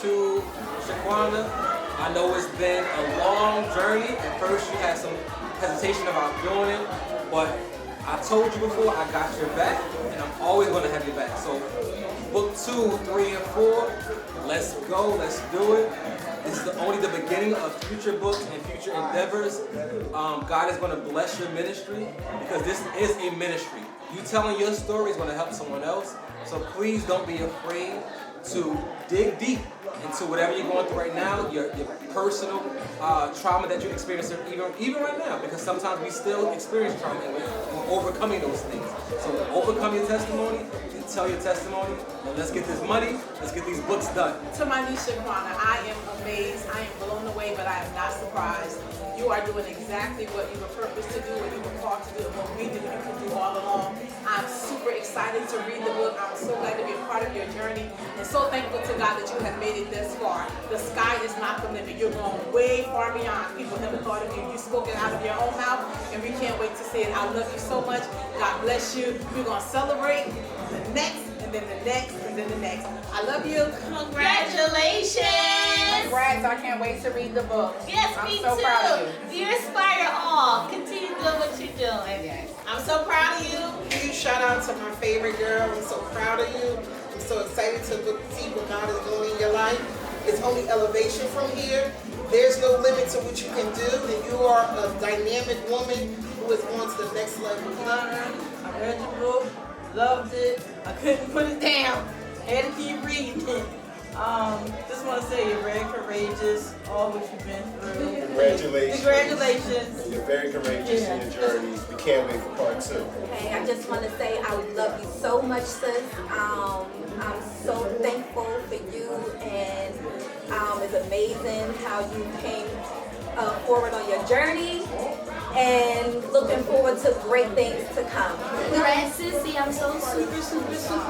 to Shaquana. I know it's been a long journey. At first you had some hesitation about doing it, but I told you before, I got your back, and I'm always going to have your back. So book 2, 3, and 4, let's go, let's do it. This is only the beginning of future books and future endeavors. God is going to bless your ministry because this is a ministry. You telling your story is going to help someone else. So please don't be afraid to dig deep into whatever you're going through right now, your personal trauma that you're experiencing even right now, because sometimes we still experience trauma and we're overcoming those things. So overcome your testimony, tell your testimony, and let's get this money, let's get these books done. To my niece Shaquana, I am amazed, I am blown away, but I am not surprised. You are doing exactly what you were purposed to do, what you were called to do, and what we knew you could do all along. I'm super excited to read the book. I'm so glad to be a part of your journey, and so thankful to God that you have made it this far. The sky is not the limit. You're going way far beyond. People never thought of you. You spoke it out of your own mouth, and we can't wait to see it. I love you so much. God bless you. We're going to celebrate the next, and then the next, and then the next. I love you. Congratulations. Congrats. I can't wait to read the book. Yes, I'm me so too. proud of you. You inspire all. Continue doing what you're doing. Yes. I'm so proud of you. Huge shout out to my favorite girl. I'm so proud of you. I'm so excited to see what God is doing in your life. It's only elevation from here. There's no limit to what you can do, and you are a dynamic woman who is on to the next level. I read your book, loved it. I couldn't put it down. Had to keep reading it. Just want to say you're very courageous, all what you've been through. Congratulations. Congratulations. You're very courageous in your journey. We can't wait for part 2. Hey, I just want to say I love you so much, sis. I'm so thankful for you, and it's amazing how you came forward on your journey, and looking forward to great things to come. Congrats, Sissy. I'm so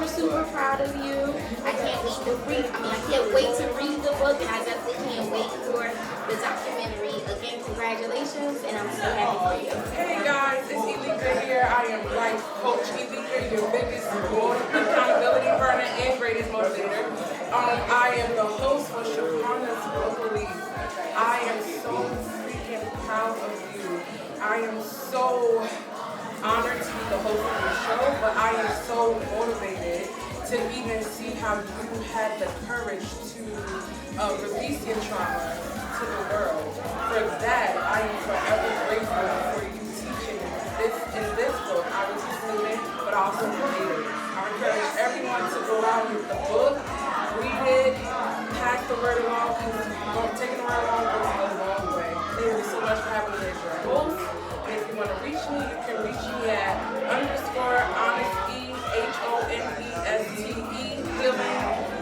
super proud of you. I can't wait to read the book, and I definitely can't wait for the documentary. Again, congratulations, and I'm so happy for you. Hey guys, it's Elika here. I am life coach Elika, your biggest accountability partner and greatest motivator. I am the host for Shaquana's Book Release. I am so freaking proud of you. I am so honored to be the host of your show, but I am so motivated to even see how you had the courage to release your trauma to the world. For that, I am forever grateful for you teaching in this book. I was a student, but also creator. I encourage everyone to go out with the book, read it, pass the word along, because taking the word along goes a long way. Thank you so much for having me as your host. And if you want to reach me, you can reach me at _honesty, HONESTE healing,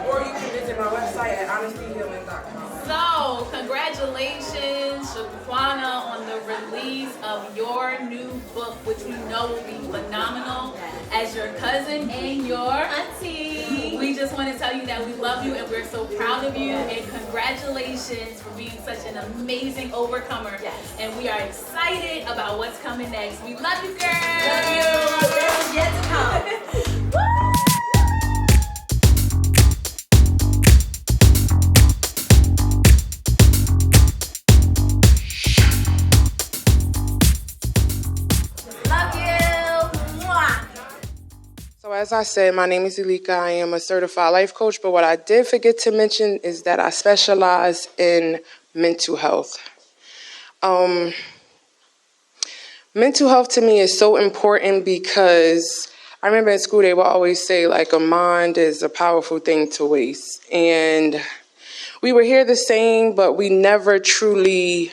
or you can visit my website at honestyhealing.com. So, congratulations, Shaquana, on the release of your new book, which we know will be phenomenal. As your cousin and your auntie, we just want to tell you that we love you and we're so proud of you. And congratulations for being such an amazing overcomer. Yes. And we are excited about what's coming next. We love you, girl. Love you. There's yet to come. Woo! So as I said, my name is Elika. I am a certified life coach, but what I did forget to mention is that I specialize in mental health. Mental health to me is so important because I remember in school they would always say, like, a mind is a powerful thing to waste. And we would hear the saying, but we never truly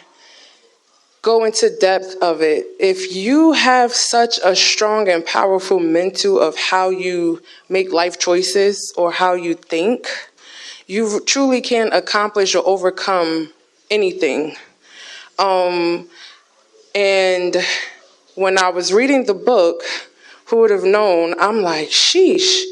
go into depth of it. If you have such a strong and powerful mental of how you make life choices or how you think, you truly can accomplish or overcome anything. And when I was reading the book, who would have known? I'm like, sheesh.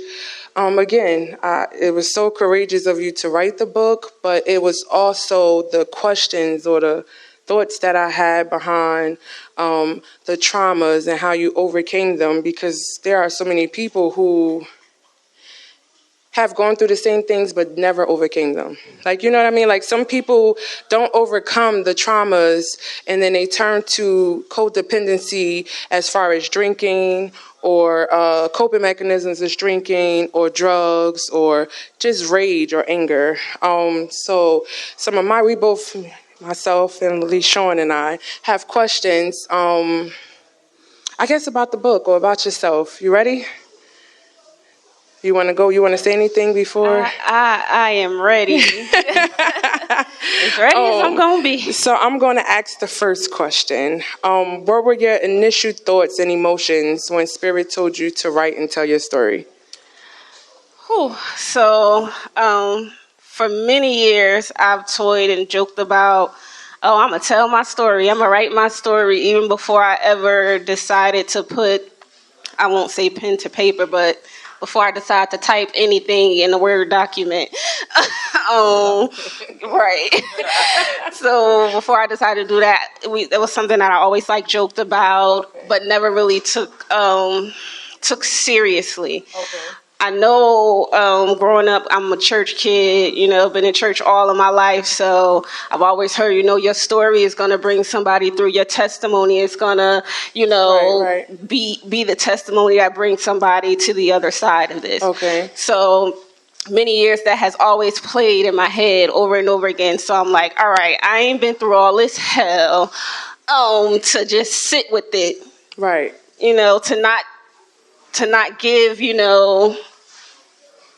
It was so courageous of you to write the book, but it was also the questions or the thoughts that I had behind the traumas and how you overcame them, because there are so many people who have gone through the same things but never overcame them. Like, you know what I mean? Like, some people don't overcome the traumas and then they turn to codependency as far as drinking or coping mechanisms is drinking or drugs or just rage or anger. So we both, myself and LeSean and I, have questions, I guess about the book or about yourself. You ready? You want to go? You want to say anything before? I am ready. As ready as I'm going to be. So I'm going to ask the first question. What were your initial thoughts and emotions when Spirit told you to write and tell your story? So for many years, I've toyed and joked about, I'm going to tell my story. I'm going to write my story even before I ever decided to put, I won't say pen to paper, but before I decide to type anything in a Word document. Right. So before I decided to do that, that was something that I always joked about, but never really took seriously. Okay. I know growing up, I'm a church kid, been in church all of my life. So I've always heard, your story is going to bring somebody through. Your testimony is going to, right. be the testimony that brings somebody to the other side of this. Okay. So many years that has always played in my head over and over again. So I'm like, all right, I ain't been through all this hell to just sit with it. Right. To not give,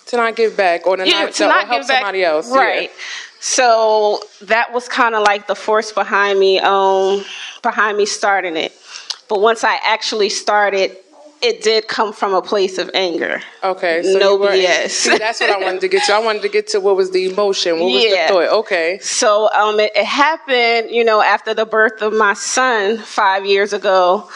to not give back or to not help somebody else. Right. Yeah. So that was kind of like the force behind me starting it. But once I actually started, it did come from a place of anger. Okay. So no BS. See, that's what I wanted to get to. I wanted to get to what was the emotion. What was the thought? Okay. So it happened, after the birth of my son 5 years ago.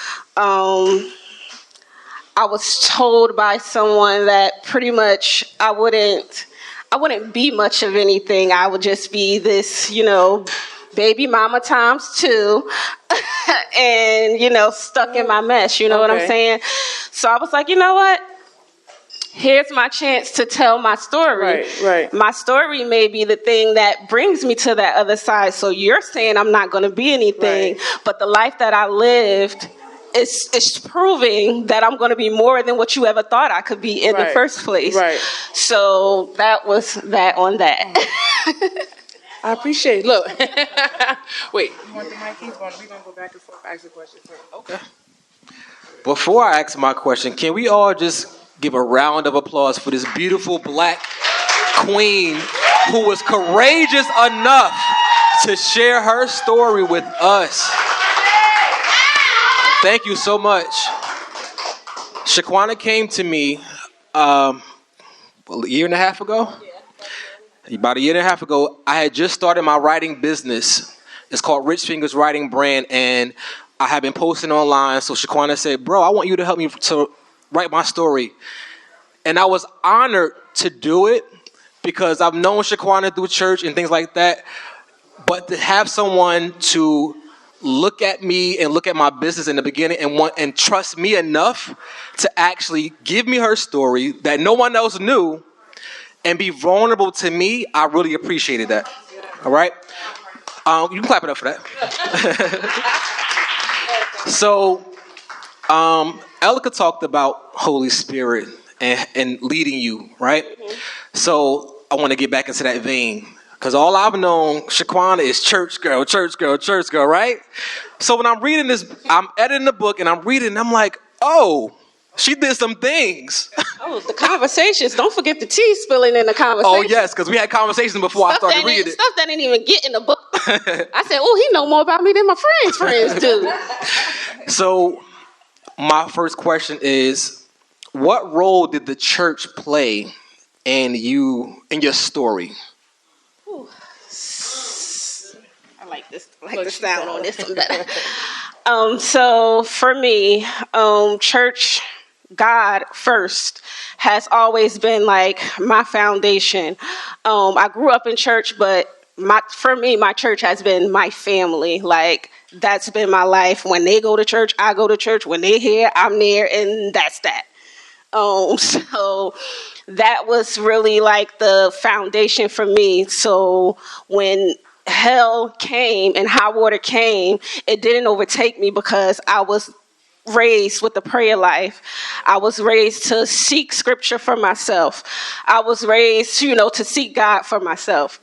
I was told by someone that pretty much I wouldn't be much of anything. I would just be this, baby mama times 2 and, stuck in my mess. You know what I'm saying? So I was like, you know what? Here's my chance to tell my story. Right. My story may be the thing that brings me to that other side. So you're saying I'm not going to be anything, but the life that I lived, it's proving that I'm going to be more than what you ever thought I could be in the first place. Right. So that was that on that. I appreciate it. Look. Wait. You want the mic? We're going to go back and forth. Ask the question. Okay. Before I ask my question, can we all just give a round of applause for this beautiful black queen who was courageous enough to share her story with us? Thank you so much. Shaquana came to me a year and a half ago. About a year and a half ago, I had just started my writing business. It's called Rich Fingers Writing Brand, and I had been posting online. So Shaquana said, bro, I want you to help me to write my story. And I was honored to do it because I've known Shaquana through church and things like that. But to have someone to look at me and look at my business in the beginning and trust me enough to actually give me her story that no one else knew and be vulnerable to me, I really appreciated that. All right? You can clap it up for that. So, Elika talked about Holy Spirit and leading you, right? Mm-hmm. So I want to get back into that vein. Because all I've known, Shaquana, is church girl, right? So when I'm reading this, I'm editing the book and I'm reading, and I'm like, oh, she did some things. Oh, the conversations. Don't forget the tea spilling in the conversation. Oh, yes, because we had conversations before I started reading it. Stuff that didn't even get in the book. I said, oh, he know more about me than my friends do. So my first question is, what role did the church play in your story? I like the sound on this one better. So for me, church, God first, has always been like my foundation. I grew up in church, but for me, my church has been my family. Like, that's been my life. When they go to church, I go to church. When they're here, I'm there, and that's that. So that was really like the foundation for me. So when hell came and high water came, it didn't overtake me because I was raised with the prayer life. I was raised to seek scripture for myself. I was raised, to seek God for myself.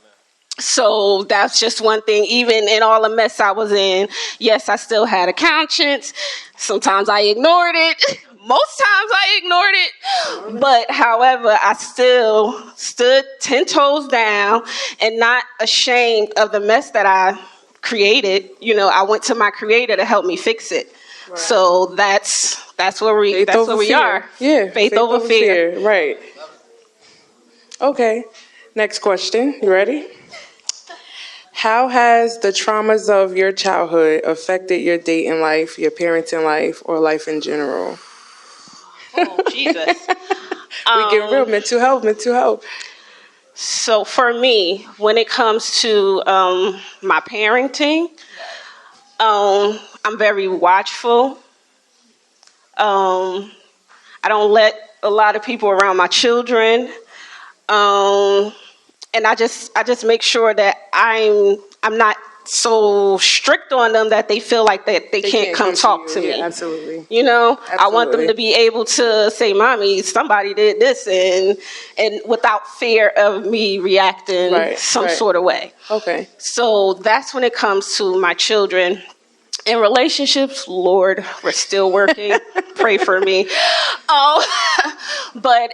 So that's just one thing. Even in all the mess I was in, yes, I still had a conscience. Sometimes I ignored it. Most times I ignored it. But however, I still stood 10 toes down and not ashamed of the mess that I created. I went to my creator to help me fix it. Right. So that's where we are. Yeah. Faith over fear. Right. Okay. Next question. You ready? How has the traumas of your childhood affected your dating life, your parenting life, or life in general? Oh, Jesus. We get real mental health. So for me, when it comes to my parenting, I'm very watchful. I don't let a lot of people around my children. And I just make sure that I'm not so strict on them that they feel like that they can't come talk to me. Yeah, absolutely. I want them to be able to say, "Mommy, somebody did this," and without fear of me reacting some sort of way. Okay. So that's when it comes to my children. In relationships, Lord, we're still working. Pray for me. But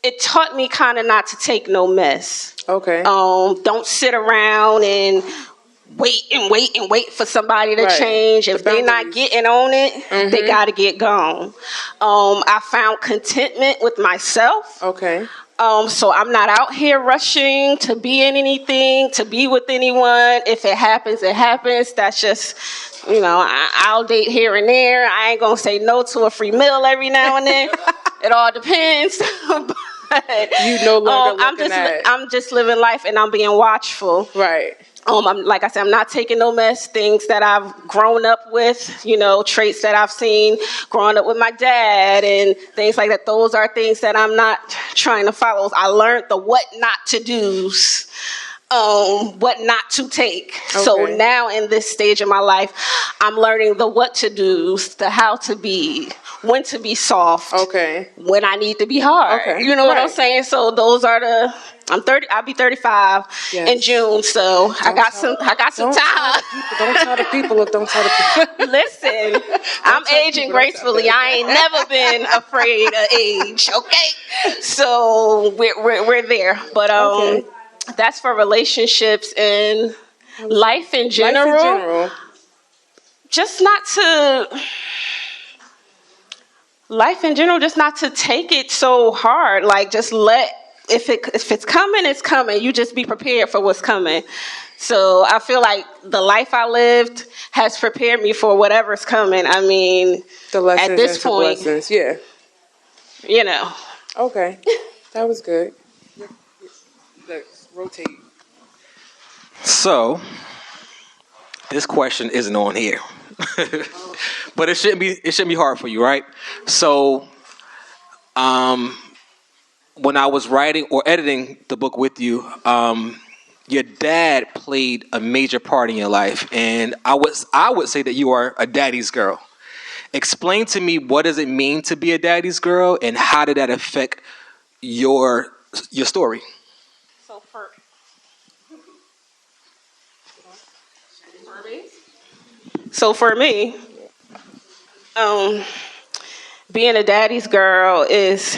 it taught me kind of not to take no mess. Okay. Don't sit around and wait for somebody to change. If they're not getting on it, they got to get gone. I found contentment with myself. Okay. So I'm not out here rushing to be in anything, to be with anyone. If it happens, it happens. That's just, I'll date here and there. I ain't going to say no to a free meal every now and then. It all depends. You no longer I'm just living life and I'm being watchful. Right. Like I said, I'm not taking no mess. Things that I've grown up with, traits that I've seen growing up with my dad and things like that. Those are things that I'm not trying to follow. I learned the what not to do's, what not to take. Okay. So now in this stage of my life, I'm learning the what to do's, the how to be, when to be soft, when I need to be hard. Okay. You know what I'm saying? So those are I'm 30. I'll be 35 in June, so I got some time. Don't tell the people. Listen, I'm aging gracefully. I ain't never been afraid of age. Okay, so we're there. But that's for relationships and life in general. Just not to. Life in general, just not to take it so hard. Like, just if it's coming, it's coming. You just be prepared for what's coming. So I feel like the life I lived has prepared me for whatever's coming. I mean, the lessons at this point, lessons. Yeah. Okay, that was good. Let's rotate. So, this question isn't on here. But it shouldn't be hard for you, right? So, when I was writing or editing the book with you, your dad played a major part in your life, and I would say that you are a daddy's girl. Explain to me, what does it mean to be a daddy's girl, and how did that affect your story? So for me, being a daddy's girl is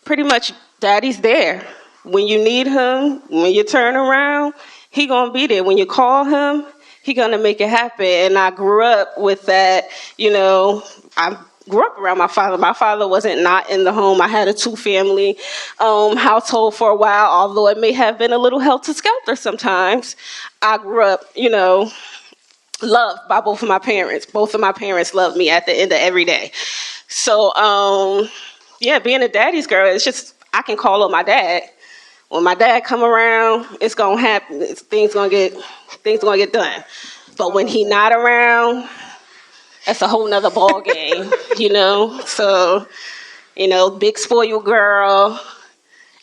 pretty much daddy's there. When you need him, when you turn around, he gonna be there. When you call him, he gonna make it happen. And I grew up with that, I grew up around my father. My father wasn't not in the home. I had a 2-family household for a while, although it may have been a little helter-skelter sometimes. I grew up, loved by both of my parents. Both of my parents loved me at the end of every day. So, being a daddy's girl, it's just, I can call on my dad. When my dad come around, it's gonna happen. Things gonna get done. But when he not around, that's a whole nother ball game, So big spoiled girl,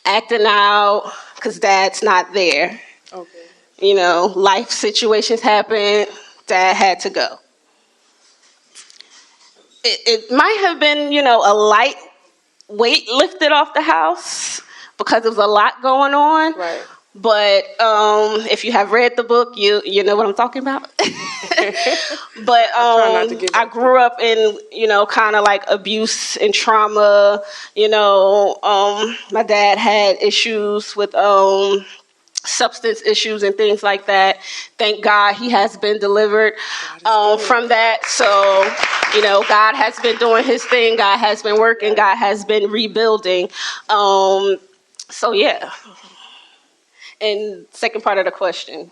acting out because dad's not there. Okay. Life situations happen, dad had to go. It might have been, a light weight lifted off the house because there was a lot going on. Right. But if you have read the book, you know what I'm talking about. But I grew up in, kind of like abuse and trauma. My dad had issues with substance issues and things like that. Thank God he has been delivered from that. So, God has been doing his thing. God has been working. God has been rebuilding. So, yeah. And second part of the question.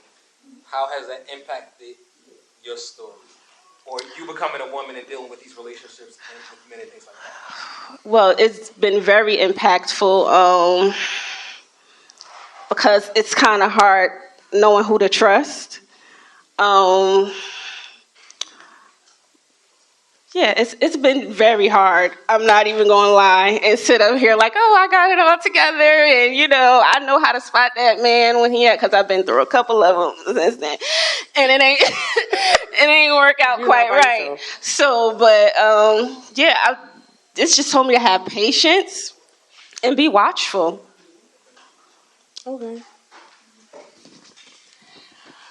How has that impacted your story? Or you becoming a woman and dealing with these relationships and with men and things like that? Well, it's been very impactful because it's kind of hard knowing who to trust. Yeah, it's been very hard. I'm not even going to lie and sit up here like, oh, I got it all together. And, I know how to spot that man when he at, because I've been through a couple of them since then. And it ain't work out quite right. So, but, it's just told me to have patience and be watchful. Okay.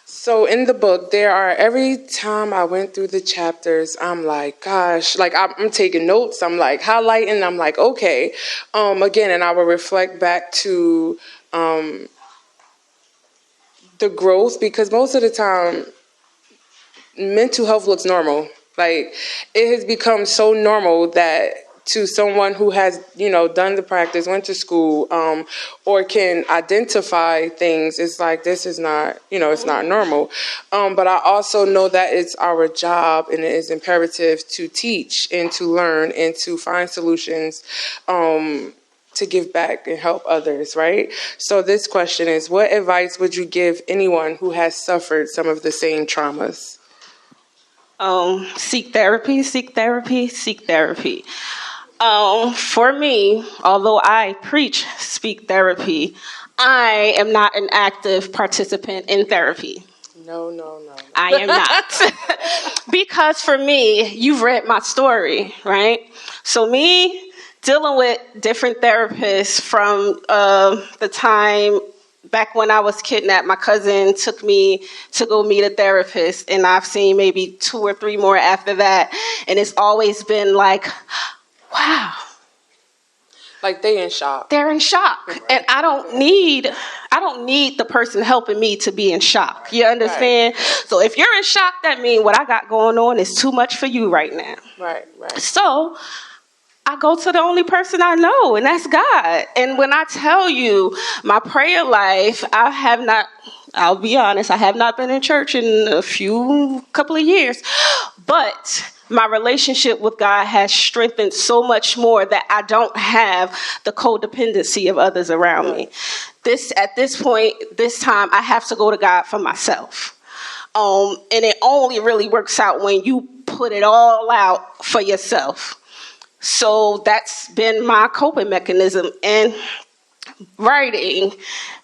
So in the book, every time I went through the chapters, I'm like, gosh, like I'm taking notes. I'm like highlighting. I'm like, okay. Again, and I will reflect back to the growth, because most of the time, mental health looks normal. Like it has become so normal that to someone who has, done the practice, went to school, or can identify things, it's like, this is not, it's not normal. But I also know that it's our job and it is imperative to teach and to learn and to find solutions, to give back and help others, right? So this question is, what advice would you give anyone who has suffered some of the same traumas? Seek therapy, seek therapy, seek therapy. For me, although I preach speak therapy, I am not an active participant in therapy. No. I am not. Because for me, you've read my story, right? So me dealing with different therapists from the time back when I was kidnapped, my cousin took me to go meet a therapist, and I've seen maybe 2 or 3 more after that. And it's always been like, wow. Like they in shock. They're in shock. Right. And I don't need the person helping me to be in shock. You understand? Right. So if you're in shock, that means what I got going on is too much for you right now. Right. So I go to the only person I know, and that's God. And when I tell you my prayer life, I'll be honest, I have not been in church in a couple of years, but my relationship with God has strengthened so much more that I don't have the codependency of others around me. At this point, this time, I have to go to God for myself. And it only really works out when you put it all out for yourself. So that's been my coping mechanism. And writing,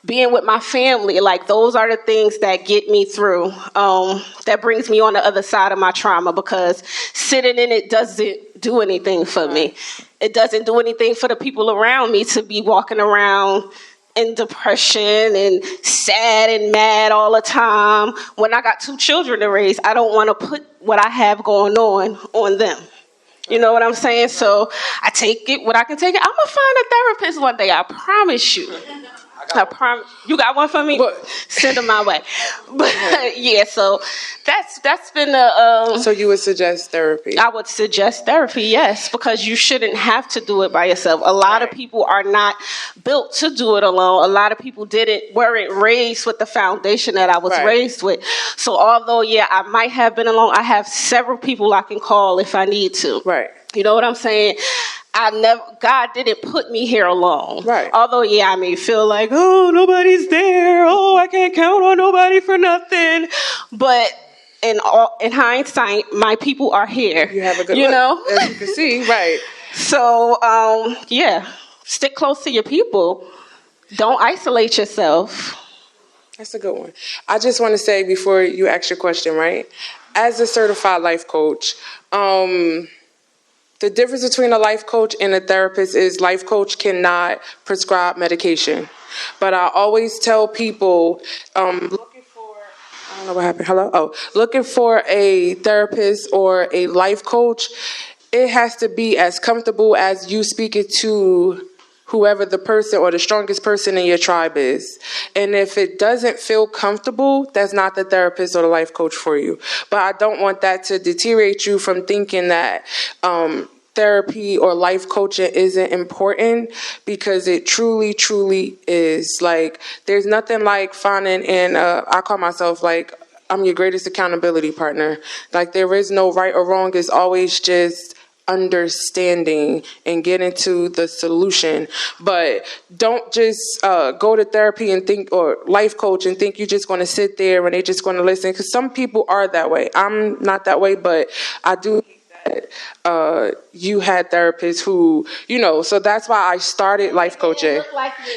being with my family, like those are the things that get me through, that brings me on the other side of my trauma, because sitting in it doesn't do anything for me. It doesn't do anything for the people around me to be walking around in depression and sad and mad all the time. When I got 2 children to raise, I don't want to put what I have going on them. You know what I'm saying? So I take it what I can take it. I'm going to find a therapist one day. I promise you. I promise. You got one for me? Send them my way. But yeah, so that's been So you would suggest therapy? I would suggest therapy, yes, because you shouldn't have to do it by yourself. A lot of people are not built to do it alone. A lot of people weren't raised with the foundation that I was raised with. So although, I might have been alone, I have several people I can call if I need to. Right. You know what I'm saying? God didn't put me here alone. Right. Although, I may feel like, oh, nobody's there. Oh, I can't count on nobody for nothing. But in hindsight, my people are here. You have a good look, as you can see, right. So, yeah, stick close to your people. Don't isolate yourself. That's a good one. I just want to say before you ask your question, right? As a certified life coach, the difference between a life coach and a therapist is life coach cannot prescribe medication. But I always tell people, looking for, I don't know what happened. Hello? Oh, looking for a therapist or a life coach, it has to be as comfortable as you speaking to whoever the person or the strongest person in your tribe is. And if it doesn't feel comfortable, that's not the therapist or the life coach for you. But I don't want that to deteriorate you from thinking that therapy or life coaching isn't important, because it truly, truly is. Like, there's nothing like finding, and I call myself like, I'm your greatest accountability partner. Like, there is no right or wrong. It's always just understanding and getting to the solution. But don't just go to therapy and think, or life coach and think you're just going to sit there and they're just going to listen, because some people are that way. I'm not that way, but I do think that you had therapists who, so that's why I started life coaching.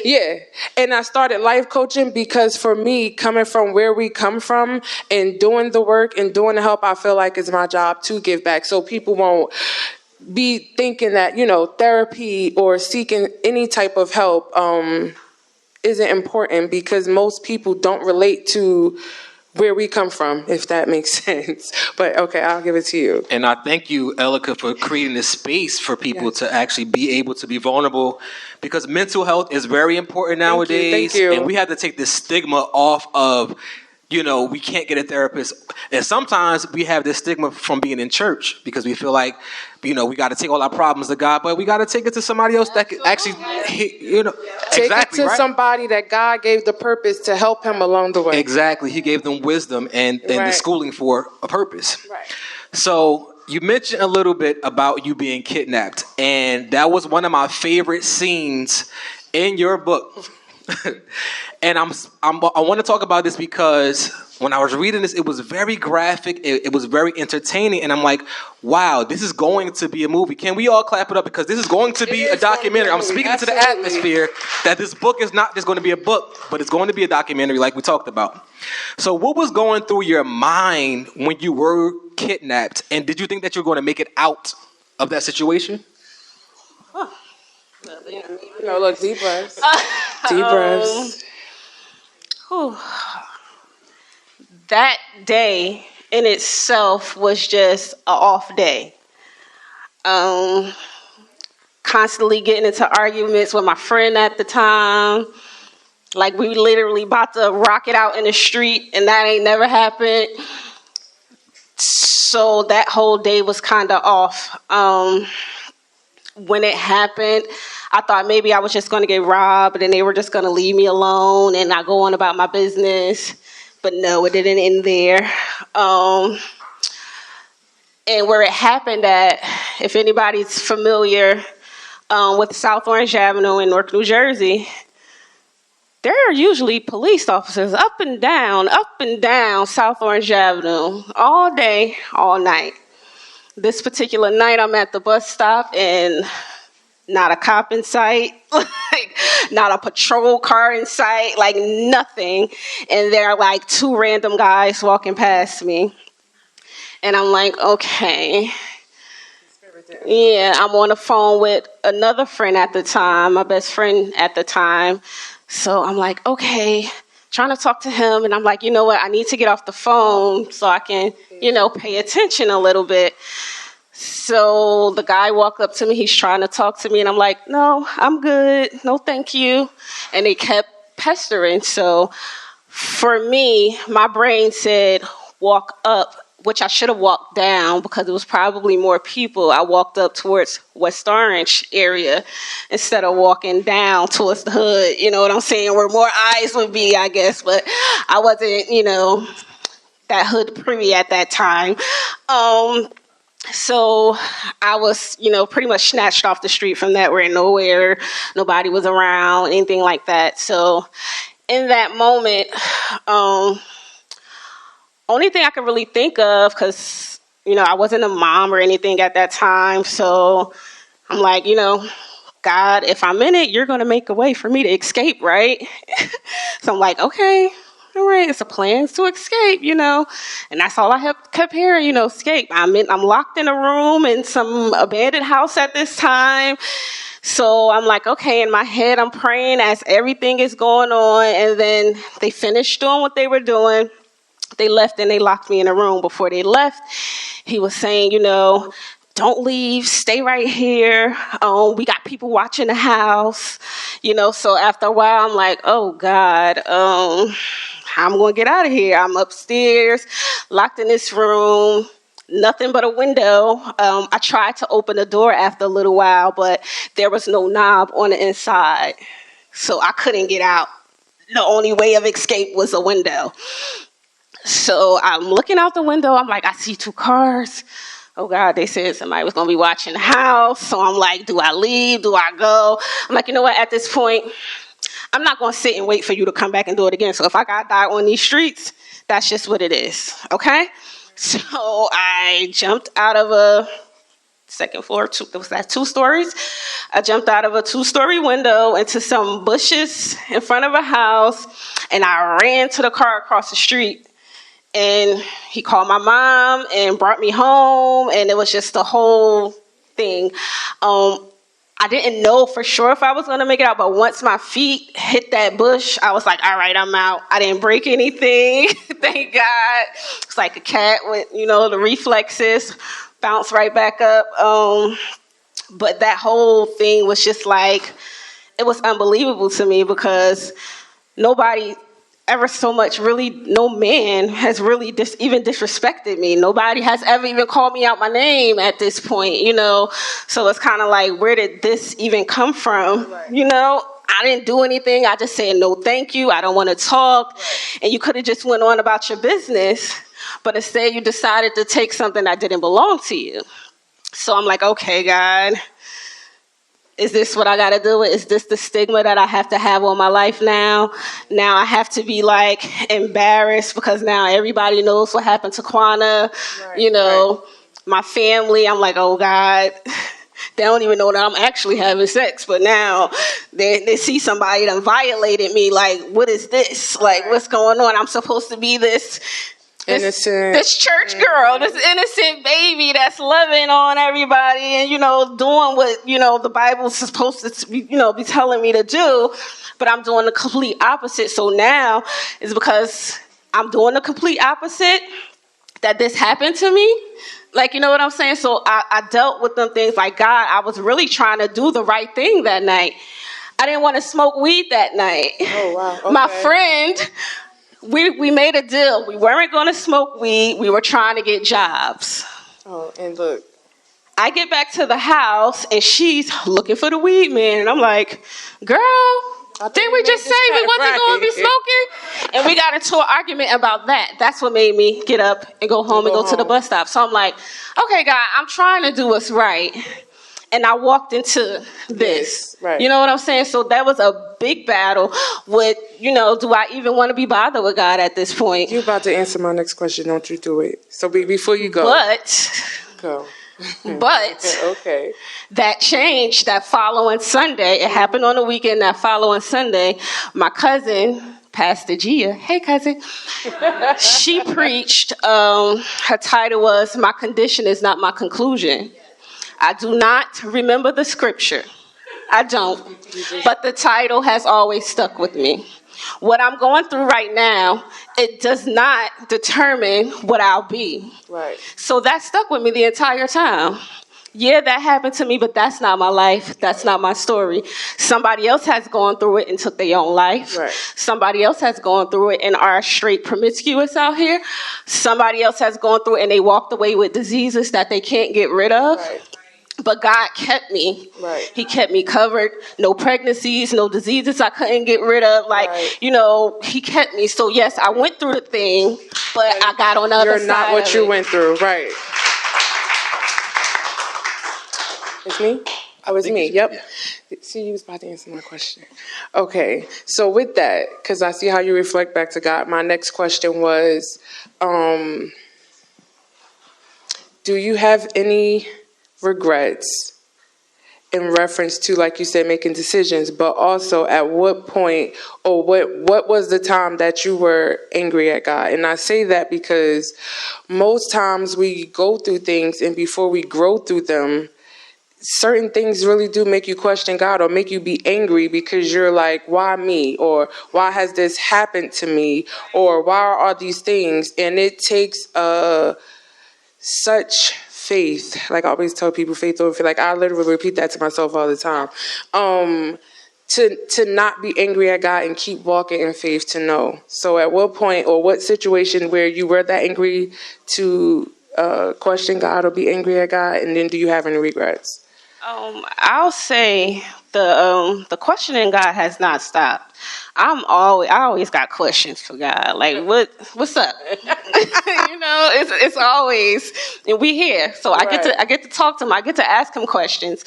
Yeah. And I started life coaching because for me, coming from where we come from and doing the work and doing the help, I feel like it's my job to give back, so people won't be thinking that, therapy or seeking any type of help isn't important, because most people don't relate to where we come from, if that makes sense. But okay, I'll give it to you. And I thank you, Elika, for creating this space for people to actually be able to be vulnerable, because mental health is very important nowadays. Thank you. And we have to take this stigma off of, we can't get a therapist. And sometimes we have this stigma from being in church, because we feel like, we got to take all our problems to God, but we got to take it to somebody else that can actually, Take exactly, it to right? somebody that God gave the purpose to help him along the way. Exactly. He gave them wisdom and the schooling for a purpose. Right. So you mentioned a little bit about you being kidnapped, and that was one of my favorite scenes in your book. And I want to talk about this because when I was reading this, it was very graphic. It was very entertaining. And I'm like, wow, this is going to be a movie. Can we all clap it up? Because this is going to be a documentary. I'm speaking into the atmosphere that this book is not just going to be a book, but it's going to be a documentary like we talked about. So what was going through your mind when you were kidnapped? And did you think that you were going to make it out of that situation? Look, deep breaths. Deep breaths. That day in itself was just an off day. Constantly getting into arguments with my friend at the time. Like, we literally about to rock it out in the street, and that ain't never happened. So that whole day was kind of off. When it happened, I thought maybe I was just going to get robbed and they were just going to leave me alone and not go on about my business. But no, it didn't end there. And where it happened at, if anybody's familiar with South Orange Avenue in Newark, New Jersey, there are usually police officers up and down South Orange Avenue all day, all night. This particular night, I'm at the bus stop and not a cop in sight, like not a patrol car in sight, like nothing. And there are like two random guys walking past me. And I'm like, okay. Yeah, I'm on the phone with another friend at the time, my best friend at the time. So I'm like, okay, trying to talk to him. And I'm like, you know what? I need to get off the phone so I can, pay attention a little bit. So the guy walked up to me. He's trying to talk to me. And I'm like, no, I'm good. No, thank you. And they kept pestering. So for me, my brain said, walk up, which I should have walked down because it was probably more people. I walked up towards West Orange area instead of walking down towards the hood. You know what I'm saying? Where more eyes would be, I guess. But I wasn't, that hood privy at that time. So I was, pretty much snatched off the street from that. We're nowhere. Nobody was around, anything like that. So in that moment, only thing I could really think of, because, I wasn't a mom or anything at that time. So I'm like, God, if I'm in it, you're going to make a way for me to escape, right? So I'm like, okay, all right, it's a plan to escape, and that's all I kept hearing, escape. I'm locked in a room in some abandoned house at this time. So I'm like, okay, in my head, I'm praying as everything is going on. And then they finished doing what they were doing. They left and they locked me in a room. Before they left, he was saying, don't leave, stay right here. We got people watching the house, so after a while, I'm like, oh God, I'm going to get out of here. I'm upstairs, locked in this room, nothing but a window. I tried to open the door after a little while, but there was no knob on the inside, so I couldn't get out. The only way of escape was a window. So I'm looking out the window. I'm like, I see 2 cars. Oh, God, they said somebody was going to be watching the house. So I'm like, do I leave? Do I go? I'm like, you know what? At this point, I'm not going to sit and wait for you to come back and do it again. So if I got to die on these streets, that's just what it is. Okay? So I jumped out of a second floor. Was that 2 stories? I jumped out of a 2-story window into some bushes in front of a house, and I ran to the car across the street. And he called my mom and brought me home, and it was just the whole thing. I didn't know for sure if I was going to make it out, but once my feet hit that bush, I was like, all right, I'm out. I didn't break anything, thank God. It's like a cat with, the reflexes, bounce right back up. But that whole thing was just like, it was unbelievable to me because nobody ever so much, really, no man has really even disrespected me. Nobody has ever even called me out my name at this point, So it's kind of like, where did this even come from? Right. I didn't do anything. I just said, no, thank you. I don't want to talk. Right. And you could have just went on about your business, but instead you decided to take something that didn't belong to you. So I'm like, okay, God, is this what I got to do? Is this the stigma that I have to have on my life now? Now I have to be like embarrassed because now everybody knows what happened to Kwana. Right, My family. I'm like, oh God, they don't even know that I'm actually having sex. But now they see somebody that violated me. Like, what is this? Like, what's going on? I'm supposed to be this church girl, this innocent baby that's loving on everybody and, doing what, the Bible's supposed to, be telling me to do. But I'm doing the complete opposite. So now it's because I'm doing the complete opposite that this happened to me. Like, you know what I'm saying? So I dealt with them things like, God, I was really trying to do the right thing that night. I didn't want to smoke weed that night. Oh, wow. Okay. My friend... We made a deal. We weren't going to smoke weed. We were trying to get jobs. Oh, and look. I get back to the house, and she's looking for the weed man. And I'm like, girl, didn't we just say we wasn't going to be smoking? And we got into an argument about that. That's what made me get up and go home and go to the bus stop. So I'm like, okay, God, I'm trying to do what's right. And I walked into this. Right. You know what I'm saying? So that was a big battle with, do I even want to be bothered with God at this point? You're about to answer my next question. Don't you do it. So before you go. Go. But okay. That changed that following Sunday. It happened on the weekend. That following Sunday, my cousin, Pastor Gia, hey cousin, she preached. Her title was, "My Condition is Not My Conclusion." I do not remember the scripture. I don't. But the title has always stuck with me. What I'm going through right now, it does not determine what I'll be. Right. So that stuck with me the entire time. Yeah, that happened to me, but that's not my life. That's not my story. Somebody else has gone through it and took their own life. Right. Somebody else has gone through it and are straight promiscuous out here. Somebody else has gone through it and they walked away with diseases that they can't get rid of. Right. But God kept me. Right. He kept me covered. No pregnancies, no diseases I couldn't get rid of. He kept me. So, yes, I went through the thing, but I got on the other side. You're not what you went through. Right. It's me? Oh, it's me. Yep. Yeah. See, you was about to answer my question. Okay. So with that, because I see how you reflect back to God, my next question was, do you have any regrets in reference to, like you said, making decisions, but also at what point or what was the time that you were angry at God? And I say that because most times we go through things, and before we grow through them, certain things really do make you question God or make you be angry, because you're like, why me? Or why has this happened to me? Or why are these things? And it takes such faith. Like I always tell people, faith over faith. Like I literally repeat that to myself all the time. To not be angry at God and keep walking in faith, to know. So at what point or what situation where you were that angry to question God or be angry at God, and then do you have any regrets? I'll say the questioning God has not stopped. I always got questions for God. Like what's up? It's always, and we here. So I get to talk to him. I get to ask him questions.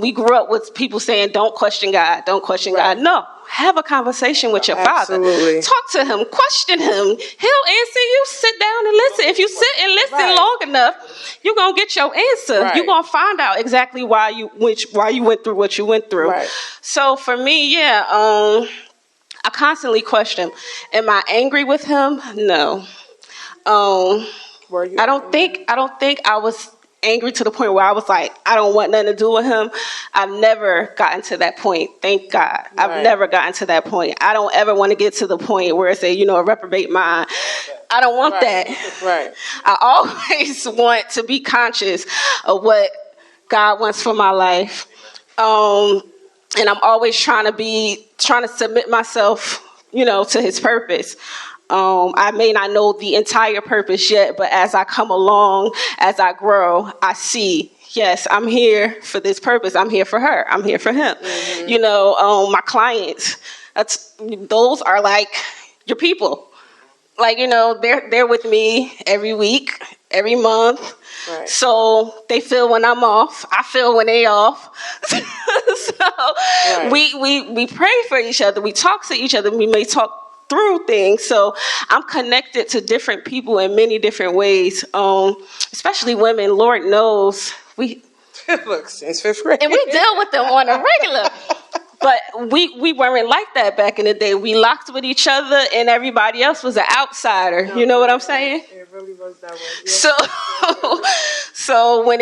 We grew up with people saying, "Don't question God. Don't question God." No. Have a conversation with your father. Talk to him. Question him. He'll answer you. Sit down and listen. If you sit and listen long enough, you're going to get your answer. You're going to find out exactly why you went through what you went through. So for me, I constantly question, am I angry with him? No. I don't think I was angry to the point where I was like, I don't want nothing to do with him. I've never gotten to that point. Thank God. I've never gotten to that point. I don't ever want to get to the point where it's a reprobate mind. I don't want that. I always want to be conscious of what God wants for my life. And I'm always trying to submit myself, to his purpose. I may not know the entire purpose yet, but as I come along, as I grow, I see, yes, I'm here for this purpose. I'm here for her. I'm here for him. Mm-hmm. My clients, those are like your people. Like, they're with me every week, every month. So they feel when I'm off. I feel when they off. So we pray for each other. We talk to each other. We may talk through things. So I'm connected to different people in many different ways, especially women. Lord knows look, since fifth grade, and we deal with them on a regular. But we weren't like that back in the day. We locked with each other, and everybody else was an outsider. You know what I'm saying? It really was that way. Yeah. So when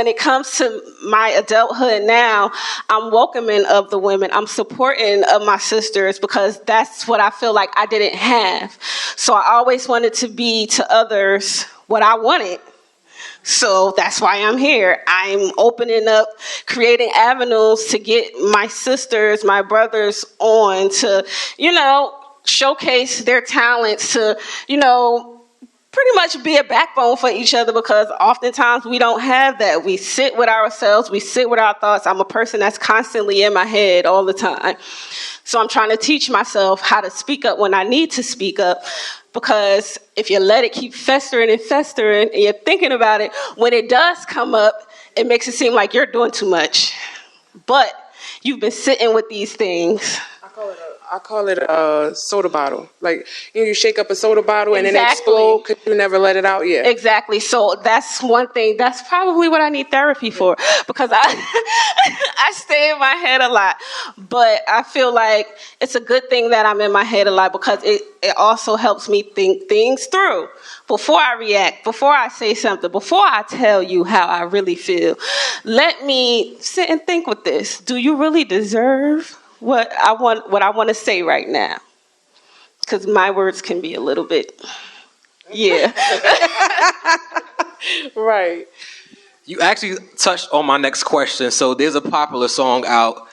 it comes to my adulthood now, I'm welcoming of the women. I'm supporting of my sisters, because that's what I feel like I didn't have. So I always wanted to be to others what I wanted. So that's why I'm here. I'm opening up, creating avenues to get my sisters, my brothers on to, showcase their talents, to, pretty much be a backbone for each other, because oftentimes we don't have that. We sit with ourselves. We sit with our thoughts. I'm a person that's constantly in my head all the time. So I'm trying to teach myself how to speak up when I need to speak up, because if you let it keep festering and festering and you're thinking about it, when it does come up, it makes it seem like you're doing too much. But you've been sitting with these things. I call it a soda bottle. Like, you shake up a soda bottle and then it explode because you never let it out yet. Exactly. So that's one thing. That's probably what I need therapy for, because I stay in my head a lot. But I feel like it's a good thing that I'm in my head a lot, because it also helps me think things through before I react, before I say something, before I tell you how I really feel. Let me sit and think with this. Do you really deserve what I want to say right now? Because my words can be a little bit, Right. You actually touched on my next question. So there's a popular song out.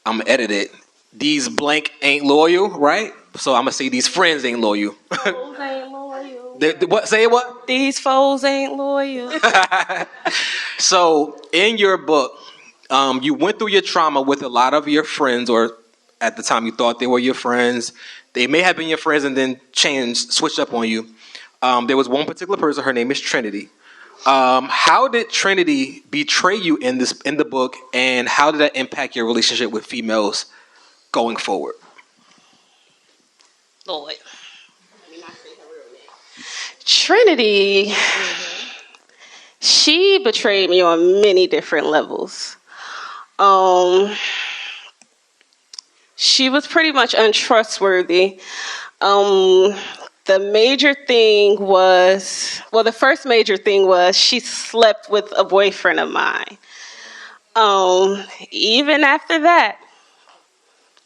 I'm going to edit it. These blank ain't loyal, right? So I'm going to say these friends ain't loyal. Foes ain't loyal. What? Say what? These foes ain't loyal. So in your book, you went through your trauma with a lot of your friends, or at the time you thought they were your friends. They may have been your friends and then switched up on you. There was one particular person, her name is Trinity. How did Trinity betray you in the book, and how did that impact your relationship with females going forward? Lord. Let me not say her real name. Trinity, she betrayed me on many different levels. She was pretty much untrustworthy. The major thing was, well, the first major thing was she slept with a boyfriend of mine. Even after that,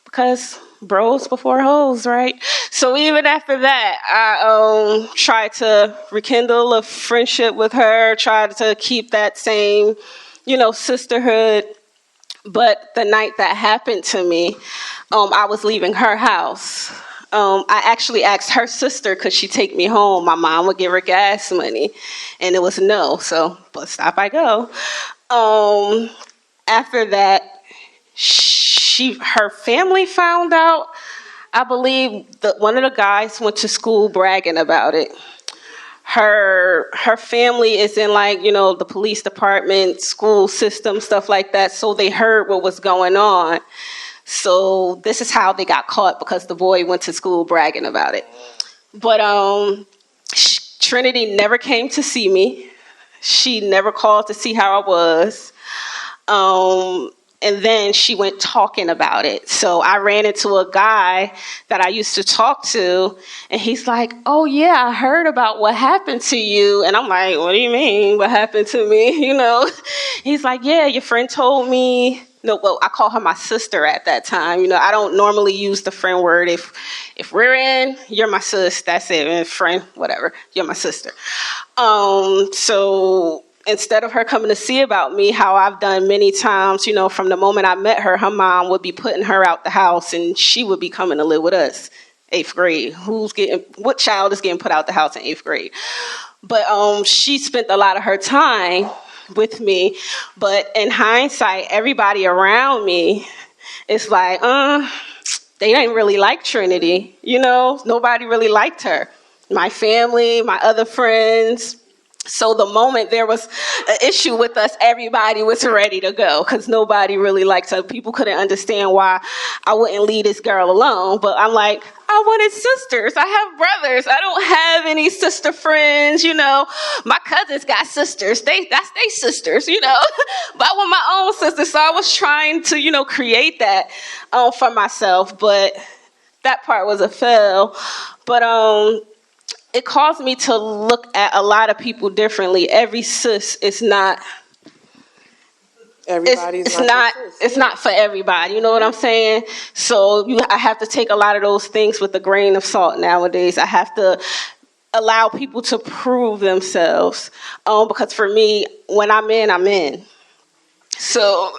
because bros before hoes, right? So even after that, I tried to rekindle a friendship with her, tried to keep that same, sisterhood. But the night that happened to me, I was leaving her house. I actually asked her sister, could she take me home? My mom would give her gas money, and it was no. So, but stop I go. After that, her family found out. I believe that one of the guys went to school bragging about it. Her family is in the police department, school system, stuff like that. So they heard what was going on. So this is how they got caught, because the boy went to school bragging about it. But Trinity never came to see me. She never called to see how I was. And then she went talking about it. So I ran into a guy that I used to talk to, and he's like, oh, yeah, I heard about what happened to you. And I'm like, what do you mean, what happened to me? He's like, yeah, your friend told me. No, well, I call her my sister at that time. I don't normally use the friend word. If we're in, you're my sis, that's it. And friend, whatever, you're my sister. So instead of her coming to see about me, how I've done many times, from the moment I met her, her mom would be putting her out the house and she would be coming to live with us. 8th grade. What child is getting put out the house in 8th grade? But she spent a lot of her time with me. But in hindsight, everybody around me is like, they didn't really like Trinity. Nobody really liked her. My family, my other friends. So the moment there was an issue with us, everybody was ready to go, because nobody really liked her. People couldn't understand why I wouldn't leave this girl alone. But I'm like, I wanted sisters. I have brothers. I don't have any sister friends, My cousins got sisters. That's they sisters, But I want my own sisters. So I was trying to, create that for myself. But that part was a fail. But it caused me to look at a lot of people differently. Every sis is not. It's not for everybody. You know what I'm saying? So I have to take a lot of those things with a grain of salt nowadays. I have to allow people to prove themselves. Because for me, when I'm in, I'm in. So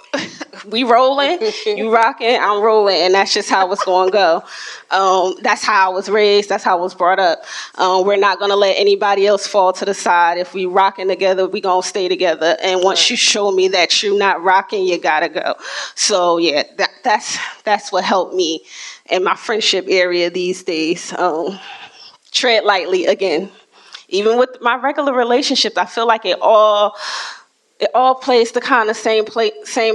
we rolling, you rocking, I'm rolling, and that's just how it's going to go. That's how I was raised. That's how I was brought up. We're not going to let anybody else fall to the side. If we rocking together, we going to stay together. And once you show me that you're not rocking, you got to go. So, yeah, that's what helped me in my friendship area these days. Tread lightly again. Even with my regular relationships, I feel like it all plays the kind of same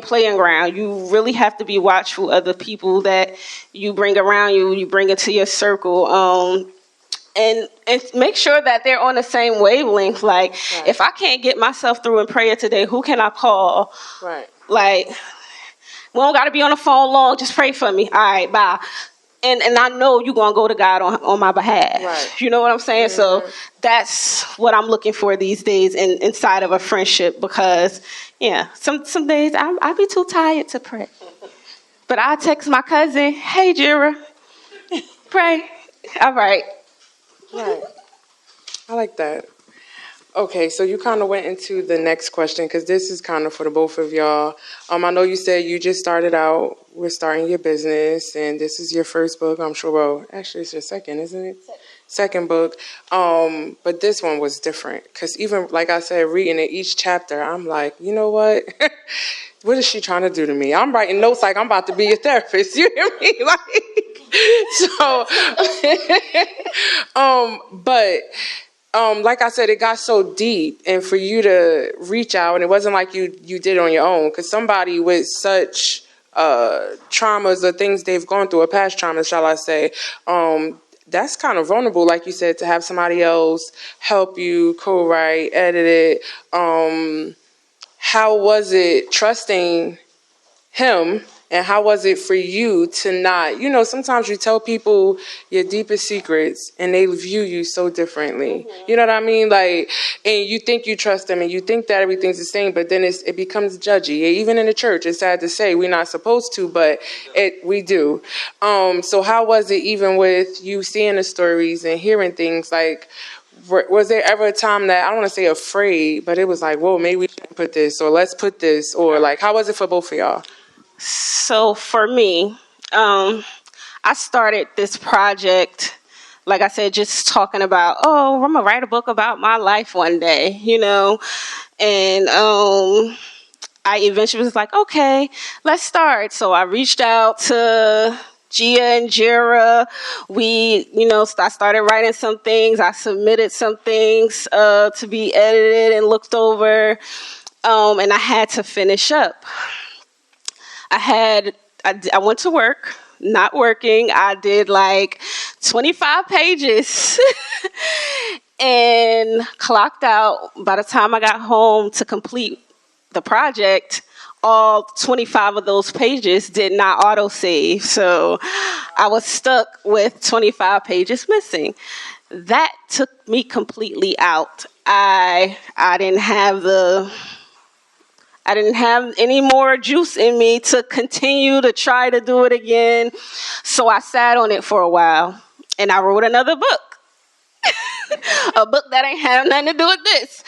playing ground. You really have to be watchful of the people that you bring around you, you bring into your circle, and make sure that they're on the same wavelength. Like, right. If I can't get myself through in prayer today, who can I call? Right. Like, we don't got to be on the phone long. Just pray for me. All right, bye. And I know you're going to go to God on my behalf. Right. You know what I'm saying? Mm-hmm. So that's what I'm looking for these days inside of a friendship, because, some days I be too tired to pray. But I text my cousin, hey, Jira, pray. All right. Right. I like that. Okay, so you kind of went into the next question, because this is kind of for the both of y'all. I know you said you just started out with starting your business, and this is your first book, I'm sure. Well, actually, it's your second, isn't it? Second book. But this one was different, because even, like I said, reading it, each chapter, I'm like, you know what? What is she trying to do to me? I'm writing notes like I'm about to be a therapist. You hear me? Like I said, it got so deep, and for you to reach out, and it wasn't like you did it on your own, because somebody with such traumas or things they've gone through, or past traumas, shall I say, that's kind of vulnerable, like you said, to have somebody else help you co-write, edit it. How was it trusting him, and how was it for you to not, sometimes you tell people your deepest secrets and they view you so differently. You know what I mean? Like, and you think you trust them and you think that everything's the same, but then it becomes judgy. Even in the church, it's sad to say we're not supposed to, but we do. So how was it even with you seeing the stories and hearing things like, was there ever a time that, I don't want to say afraid, but it was like, whoa, maybe we shouldn't put this, or let's put this, or like, how was it for both of y'all? So for me, I started this project, like I said, just talking about, oh, I'm going to write a book about my life one day, and I eventually was like, okay, let's start. So I reached out to Gia and Jira. I started writing some things. I submitted some things to be edited and looked over, and I had to finish up. I went to work, not working. I did like 25 pages and clocked out. By the time I got home to complete the project, all 25 of those pages did not autosave. So I was stuck with 25 pages missing. That took me completely out. I didn't have any more juice in me to continue to try to do it again. So I sat on it for a while and I wrote another book. A book that ain't have nothing to do with this.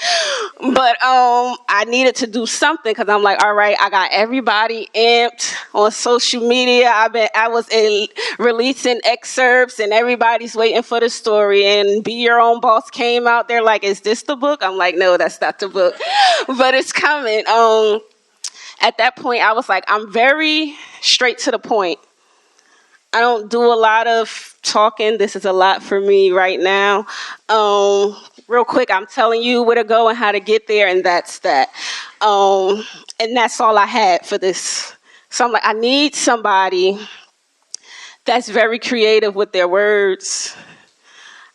But I needed to do something because I'm like, all right, I got everybody amped on social media. I was releasing excerpts and everybody's waiting for the story. And Be Your Own Boss came out there like, is this the book? I'm like, no, that's not the book. But it's coming. At that point, I was like, I'm very straight to the point. I don't do a lot of talking. This is a lot for me right now. Real quick, I'm telling you where to go and how to get there, and that's that. And that's all I had for this. So I'm like, I need somebody that's very creative with their words.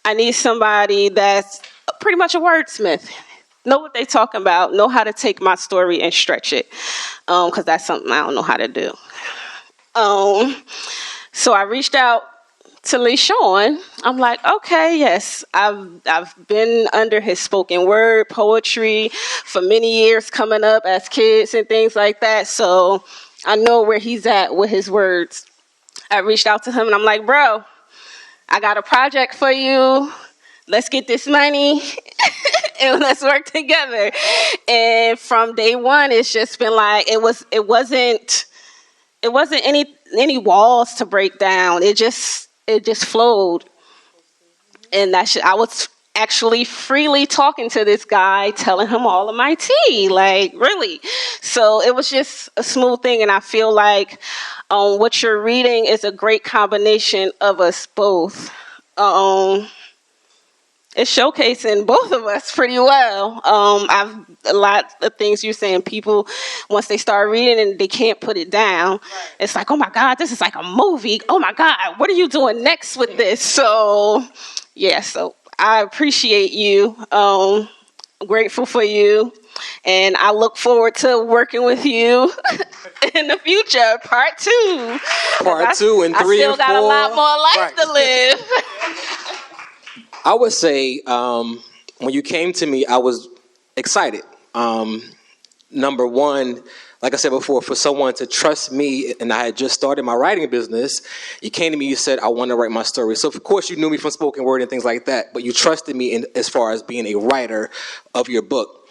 I need somebody that's pretty much a wordsmith. Know what they talking about, know how to take my story and stretch it, because that's something I don't know how to do. So I reached out to LeSean. I'm like, okay, yes, I've been under his spoken word poetry for many years coming up as kids and things like that. So I know where he's at with his words. I reached out to him and I'm like, bro, I got a project for you. Let's get this money and let's work together. And from day one, it's just been like, it wasn't any walls to break down. It just flowed. And I was actually freely talking to this guy, telling him all of my tea, like really. So it was just a smooth thing. And I feel like what you're reading is a great combination of us both. It's showcasing both of us pretty well. A lot of things you're saying, people, once they start reading and they can't put it down, right. It's like, oh my God, this is like a movie. Oh my God, what are you doing next with this? So, yeah, so I appreciate you. I'm grateful for you. And I look forward to working with you in the future, part 2. Part 2 and 3 and 4. I still got a lot more life to live. I would say when you came to me, I was excited. Number one, like I said before, for someone to trust me, and I had just started my writing business, you came to me, you said, I want to write my story. So, of course, you knew me from spoken word and things like that, but you trusted me as far as being a writer of your book.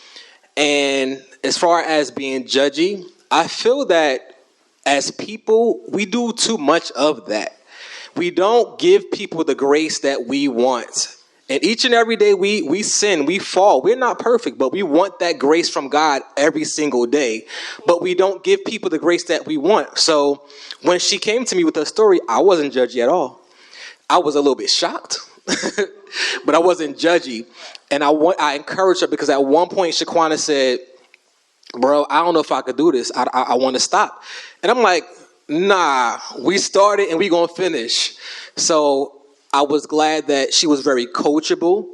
And as far as being judgy, I feel that as people, we do too much of that. We don't give people the grace that we want. And each and every day we sin, we fall. We're not perfect, but we want that grace from God every single day. But we don't give people the grace that we want. So when she came to me with her story, I wasn't judgy at all. I was a little bit shocked, but I wasn't judgy. And I encouraged her because at one point Shaquana said, bro, I don't know if I could do this. I want to stop. And I'm like, nah, we started and we gonna finish. So I was glad that she was very coachable.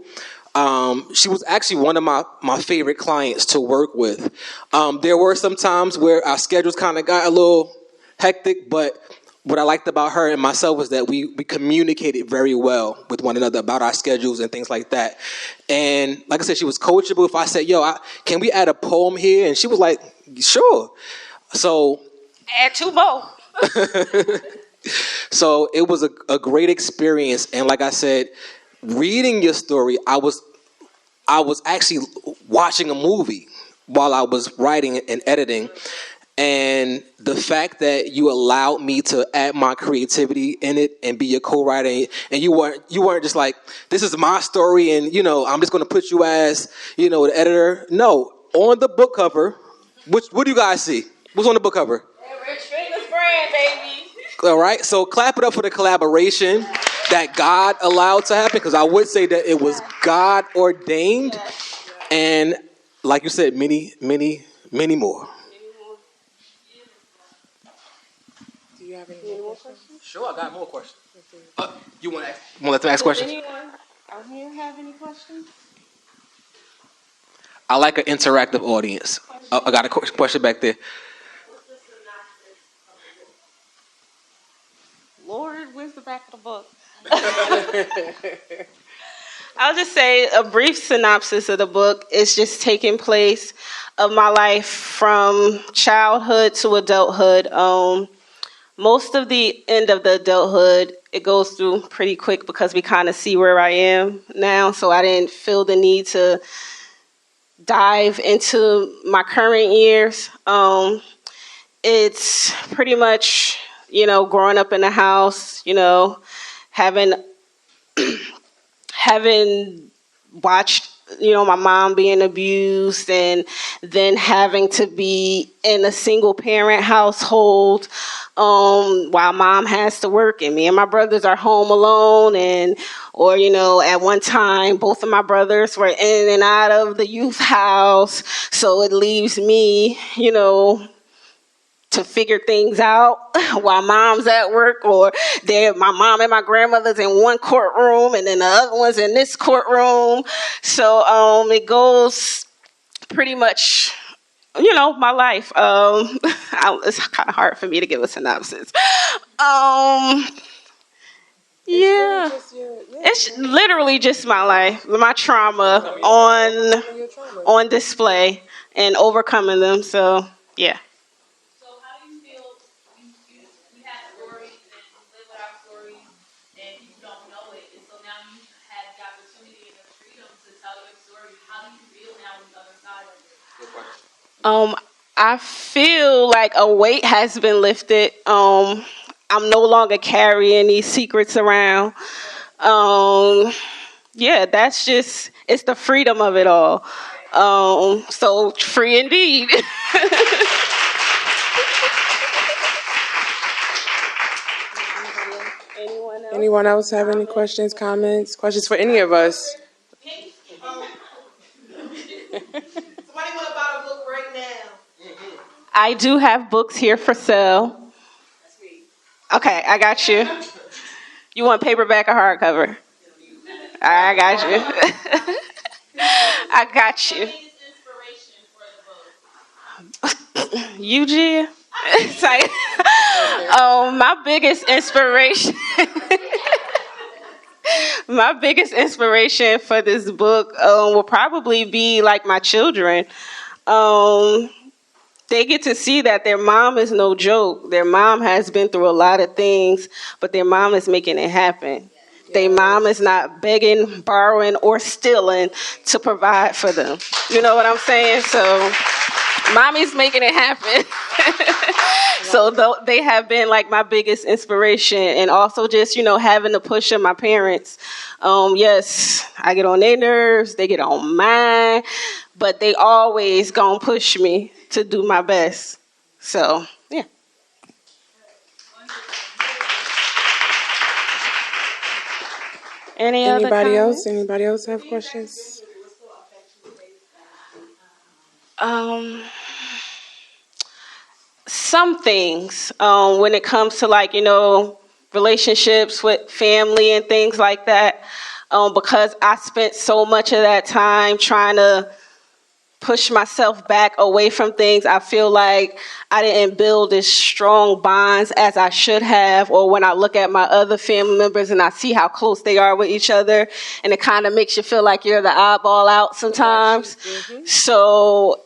She was actually one of my favorite clients to work with. There were some times where our schedules kind of got a little hectic, but what I liked about her and myself was that we communicated very well with one another about our schedules and things like that. And like I said, she was coachable. If I said, can we add a poem here? And she was like, sure. So Add 2 more. So it was a great experience. And like I said, reading your story, I was actually watching a movie while I was writing and editing. And the fact that you allowed me to add my creativity in it and be your co-writer, and you weren't just like, this is my story and I'm just going to put you as the editor. No, on the book cover, what do you guys see? What's on the book cover? Rich Fitness brand, baby. All right, so clap it up for the collaboration that God allowed to happen, because I would say that it was God ordained, and like you said, many, many, many more. Do you have any more questions? Sure, I got more questions. You want to let them ask questions? Does anyone out here have any questions? I like an interactive audience. I got a question back there. Lord, where's the back of the book? I'll just say a brief synopsis of the book is just taking place of my life from childhood to adulthood. Most of the end of the adulthood, it goes through pretty quick because we kind of see where I am now. So I didn't feel the need to dive into my current years. It's pretty much, growing up in the house, having watched, my mom being abused, and then having to be in a single parent household while mom has to work and me and my brothers are home alone, or at one time both of my brothers were in and out of the youth house, so it leaves me, to figure things out while mom's at work, or my mom and my grandmother's in one courtroom and then the other one's in this courtroom. So it goes pretty much, my life. It's kind of hard for me to give a synopsis. Yeah, it's literally just my life, my trauma on display and overcoming them. So yeah. I feel like a weight has been lifted. I'm no longer carrying these secrets around. That's just, it's the freedom of it all. So free indeed. Anyone else have any questions, comments, questions for any of us? Somebody want to buy a book right now? I do have books here for sale. Okay, I got you. You want paperback or hardcover? I got you. I got you. Eugene? It's like, my biggest inspiration. My biggest inspiration for this book will probably be like my children. They get to see that their mom is no joke. Their mom has been through a lot of things, but their mom is making it happen. Their mom is not begging, borrowing, or stealing to provide for them. You know what I'm saying? So mommy's making it happen. So they have been like my biggest inspiration, and also just, having the push of my parents. Yes, I get on their nerves, they get on mine, but they always gonna push me to do my best. So, yeah. Anybody else? Anybody else have questions? Some things, when it comes to relationships with family and things like that. because I spent so much of that time trying to push myself back away from things. I feel like I didn't build as strong bonds as I should have, or when I look at my other family members and I see how close they are with each other, and it kind of makes you feel like you're the oddball out sometimes. So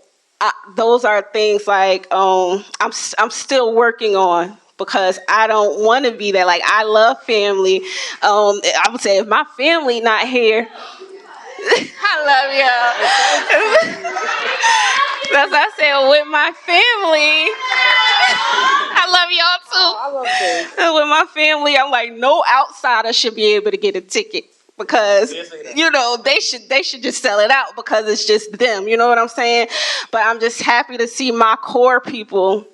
those are things like I'm still working on, because I don't want to be that. Like, I love family. I would say if my family not here, I love y'all. That's what I said, with my family. I love y'all too. I love this. With my family, I'm like, no outsider should be able to get a ticket, because they should just sell it out, because it's just them. You know what I'm saying? But I'm just happy to see my core people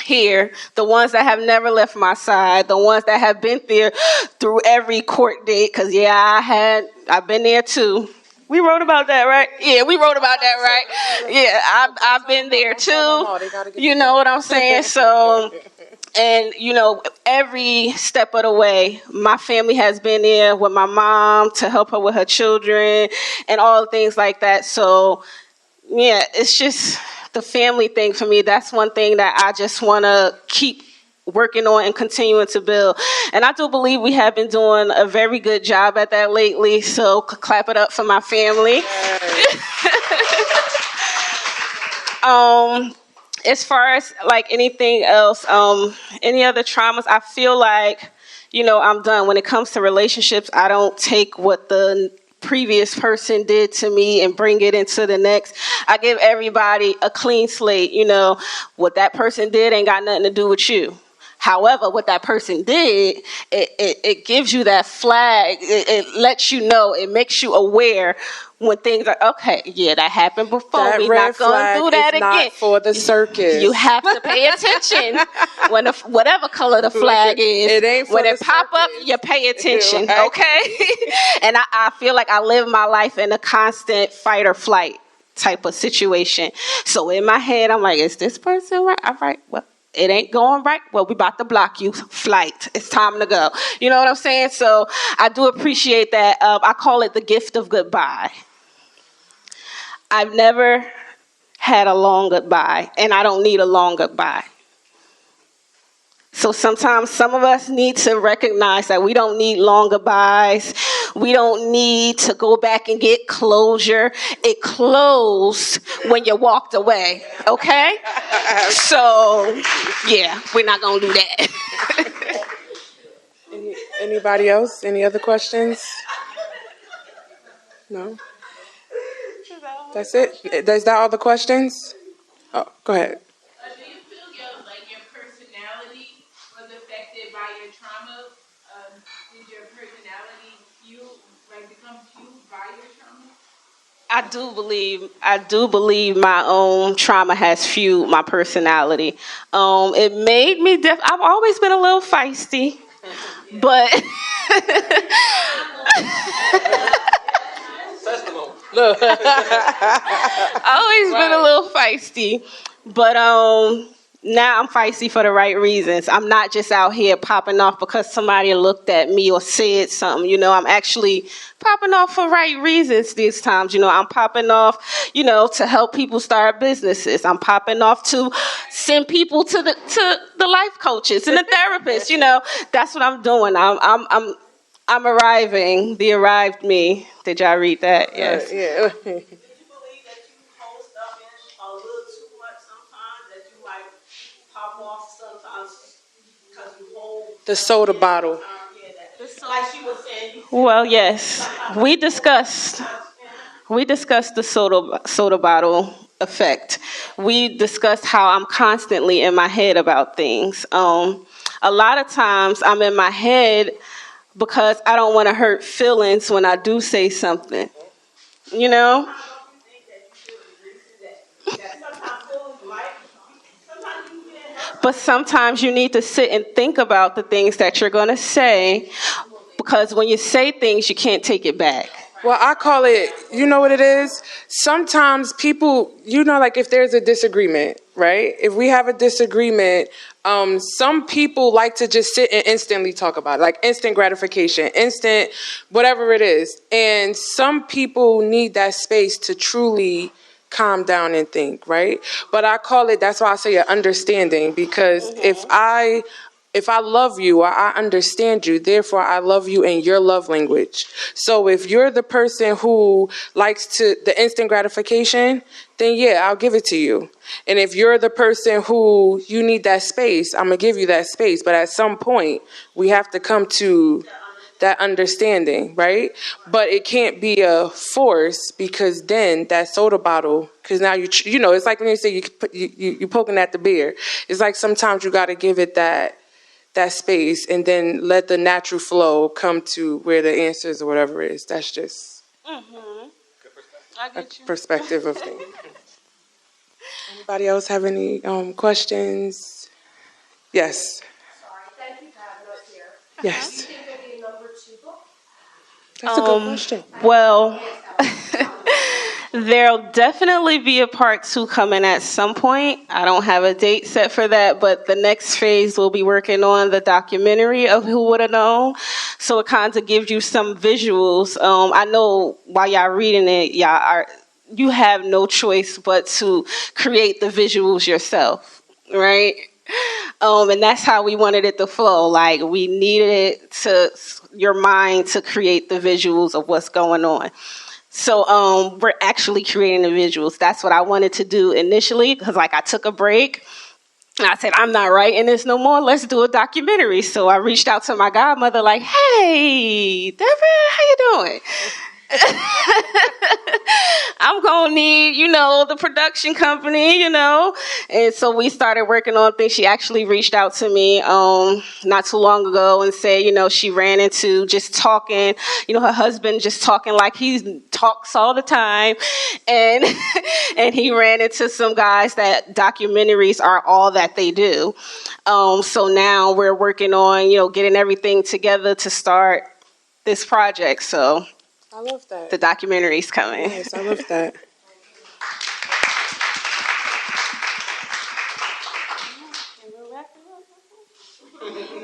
here, the ones that have never left my side, the ones that have been there through every court date. Because I've been there too. We wrote about that, right? Yeah, we wrote about that, right? Yeah, I've been there too. You know what I'm saying? So, and every step of the way, my family has been there with my mom to help her with her children and all things like that. So, yeah, it's just the family thing for me. That's one thing that I just want to keep working on and continuing to build. And I do believe we have been doing a very good job at that lately. So clap it up for my family. As far as like anything else, any other traumas, I feel like, I'm done. When it comes to relationships, I don't take what the previous person did to me and bring it into the next. I give everybody a clean slate. What that person did ain't got nothing to do with you. However, what that person did, it gives you that flag. It lets you know. It makes you aware when things are, okay, yeah, that happened before. We're not going to do that again. Not for the circus. You have to pay attention when whatever color the flag is. It ain't for when the it pop circus. up, you pay attention, Right. okay? And I feel like I live my life in a constant fight or flight type of situation. So in my head, I'm like, is this person right? All right, well, it ain't going right. Well, we about to block you. Flight. It's time to go. You know what I'm saying? So I do appreciate that. I call it the gift of goodbye. I've never had a long goodbye, and I don't need a long goodbye. So sometimes some of us need to recognize that we don't need long goodbyes. We don't need to go back and get closure. It closed when you walked away, okay? So, yeah, we're not going to do that. Anybody else? Any other questions? No? That's it? Is that all the questions? Oh, go ahead. Do you feel your personality was affected by your trauma? Did your personality become fueled by your trauma? I do believe my own trauma has fueled my personality. It made me I've always been a little feisty, but always been a little feisty, but now I'm feisty for the right reasons. I'm not just out here popping off because somebody looked at me or said something. I'm actually popping off for right reasons these times. I'm popping off, to help people start businesses. I'm popping off to send people to the life coaches and the therapists. That's what I'm doing. I'm arriving. The arrived me. Did y'all read that? Yes. Yeah. Do you believe that you post up in a little too much sometimes? That you like pop off sometimes because you hold The soda bottle. like she was saying. Well, yes, we discussed the soda bottle effect. We discussed how I'm constantly in my head about things. A lot of times I'm in my head because I don't want to hurt feelings when I do say something. But sometimes you need to sit and think about the things that you're going to say, because when you say things, you can't take it back. Well, I call it, you know what it is? Sometimes people, like if there's a disagreement, right? If we have a disagreement, some people like to just sit and instantly talk about it, like instant gratification, instant whatever it is. And some people need that space to truly calm down and think, right? But I call it, that's why I say an understanding, because if I love you or I understand you, therefore I love you in your love language. So if you're the person who likes the instant gratification, then yeah, I'll give it to you. And if you're the person who you need that space, I'm going to give you that space. But at some point, we have to come to that understanding, right? But it can't be a force, because then that soda bottle, because now it's like when you say you're poking at the beer. It's like sometimes you got to give it that space and then let the natural flow come to where the answers or whatever is. That's just a perspective of things. Anybody else have any questions? Yes. Sorry, thank you for having us here. Yes. Do you think there'll be a number 2 book? That's a good question. Well, there'll definitely be a part 2 coming at some point. I don't have a date set for that, but the next phase we'll be working on the documentary of Who Woulda Known. So it kind of gives you some visuals. I know while y'all reading it, you have no choice but to create the visuals yourself, right? And that's how we wanted it to flow. Like, we needed your mind to create the visuals of what's going on. So we're actually creating the visuals. That's what I wanted to do initially, because I took a break. And I said, I'm not writing this no more. Let's do a documentary. So I reached out to my godmother like, hey, Deborah, how you doing? I'm going to need, the production company, And so we started working on things. She actually reached out to me not too long ago and said, she ran into just talking, her husband just talking like he talks all the time. And and he ran into some guys that documentaries are all that they do. So now we're working on, getting everything together to start this project. So I love that. the documentary's coming. Yes, I love that.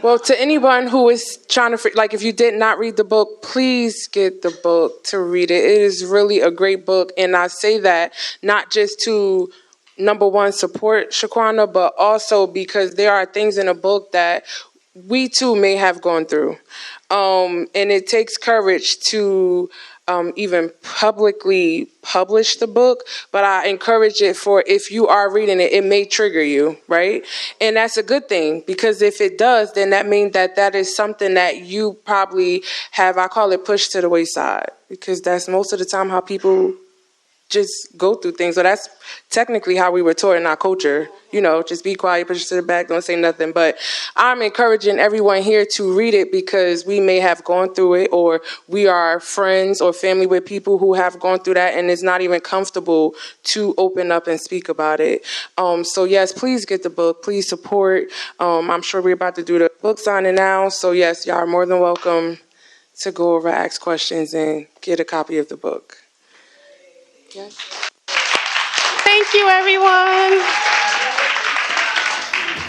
Well, to anyone who is trying to, if you did not read the book, please get the book to read it. It is really a great book. And I say that not just to, number one, support Shaquana, but also because there are things in the book that we too may have gone through. And it takes courage to even publicly publish the book, but I encourage it for, if you are reading it, it may trigger you, right? And that's a good thing, because if it does, then that means that is something that you probably have, I call it, pushed to the wayside, because that's most of the time how people just go through things. So that's technically how we were taught in our culture, just be quiet, push it to the back, don't say nothing. But I'm encouraging everyone here to read it, because we may have gone through it, or we are friends or family with people who have gone through that, and it's not even comfortable to open up and speak about it. So yes, please get the book, please support. I'm sure we're about to do the book signing now. So yes, y'all are more than welcome to go over, ask questions, and get a copy of the book. Yes. Thank you, everyone.